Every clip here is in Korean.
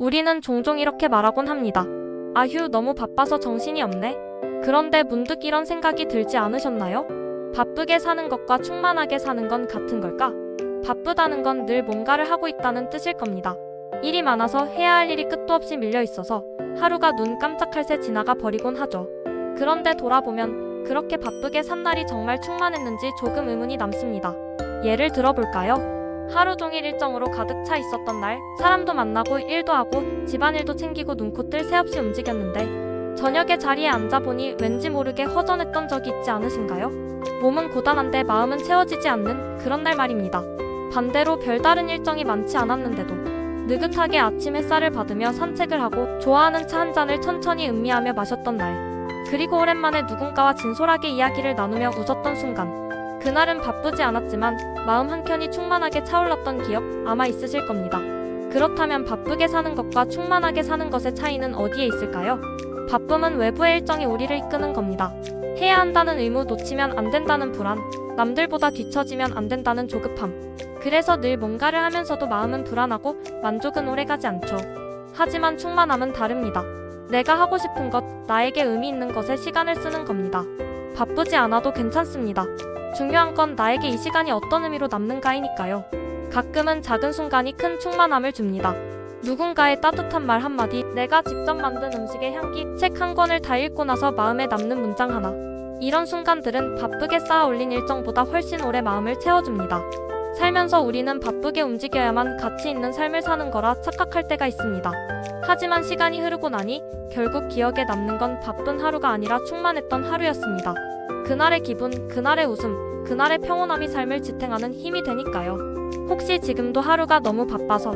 우리는 종종 이렇게 말하곤 합니다. 아휴, 너무 바빠서 정신이 없네. 그런데 문득 이런 생각이 들지 않으셨나요? 바쁘게 사는 것과 충만하게 사는 건 같은 걸까? 바쁘다는 건 늘 뭔가를 하고 있다는 뜻일 겁니다. 일이 많아서 해야 할 일이 끝도 없이 밀려 있어서 하루가 눈 깜짝할 새 지나가 버리곤 하죠. 그런데 돌아보면 그렇게 바쁘게 산 날이 정말 충만했는지 조금 의문이 남습니다. 예를 들어볼까요? 하루 종일 일정으로 가득 차 있었던 날, 사람도 만나고 일도 하고 집안일도 챙기고 눈코 뜰 새 없이 움직였는데 저녁에 자리에 앉아보니 왠지 모르게 허전했던 적이 있지 않으신가요? 몸은 고단한데 마음은 채워지지 않는 그런 날 말입니다. 반대로 별다른 일정이 많지 않았는데도 느긋하게 아침 햇살을 받으며 산책을 하고 좋아하는 차 한 잔을 천천히 음미하며 마셨던 날, 그리고 오랜만에 누군가와 진솔하게 이야기를 나누며 웃었던 순간, 그날은 바쁘지 않았지만 마음 한켠이 충만하게 차올랐던 기억 아마 있으실 겁니다. 그렇다면 바쁘게 사는 것과 충만하게 사는 것의 차이는 어디에 있을까요? 바쁨은 외부의 일정이 우리를 이끄는 겁니다. 해야 한다는 의무, 놓치면 안 된다는 불안, 남들보다 뒤처지면 안 된다는 조급함. 그래서 늘 뭔가를 하면서도 마음은 불안하고 만족은 오래가지 않죠. 하지만 충만함은 다릅니다. 내가 하고 싶은 것, 나에게 의미 있는 것에 시간을 쓰는 겁니다. 바쁘지 않아도 괜찮습니다. 중요한 건 나에게 이 시간이 어떤 의미로 남는가이니까요. 가끔은 작은 순간이 큰 충만함을 줍니다. 누군가의 따뜻한 말 한마디, 내가 직접 만든 음식의 향기, 책 한 권을 다 읽고 나서 마음에 남는 문장 하나. 이런 순간들은 바쁘게 쌓아 올린 일정보다 훨씬 오래 마음을 채워줍니다. 살면서 우리는 바쁘게 움직여야만 가치 있는 삶을 사는 거라 착각할 때가 있습니다. 하지만 시간이 흐르고 나니 결국 기억에 남는 건 바쁜 하루가 아니라 충만했던 하루였습니다. 그날의 기분, 그날의 웃음, 그날의 평온함이 삶을 지탱하는 힘이 되니까요. 혹시 지금도 하루가 너무 바빠서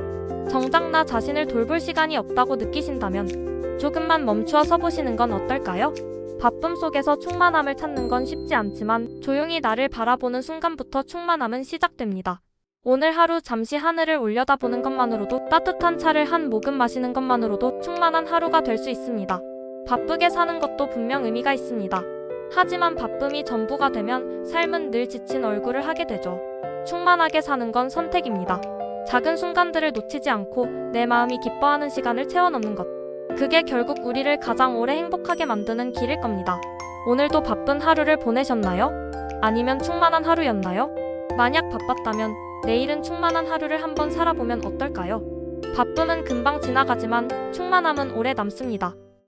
정작 나 자신을 돌볼 시간이 없다고 느끼신다면 조금만 멈추어 서보시는 건 어떨까요? 바쁨 속에서 충만함을 찾는 건 쉽지 않지만 조용히 나를 바라보는 순간부터 충만함은 시작됩니다. 오늘 하루 잠시 하늘을 올려다보는 것만으로도, 따뜻한 차를 한 모금 마시는 것만으로도 충만한 하루가 될 수 있습니다. 바쁘게 사는 것도 분명 의미가 있습니다. 하지만 바쁨이 전부가 되면 삶은 늘 지친 얼굴을 하게 되죠. 충만하게 사는 건 선택입니다. 작은 순간들을 놓치지 않고 내 마음이 기뻐하는 시간을 채워넣는 것. 그게 결국 우리를 가장 오래 행복하게 만드는 길일 겁니다. 오늘도 바쁜 하루를 보내셨나요? 아니면 충만한 하루였나요? 만약 바빴다면 내일은 충만한 하루를 한번 살아보면 어떨까요? 바쁨은 금방 지나가지만 충만함은 오래 남습니다.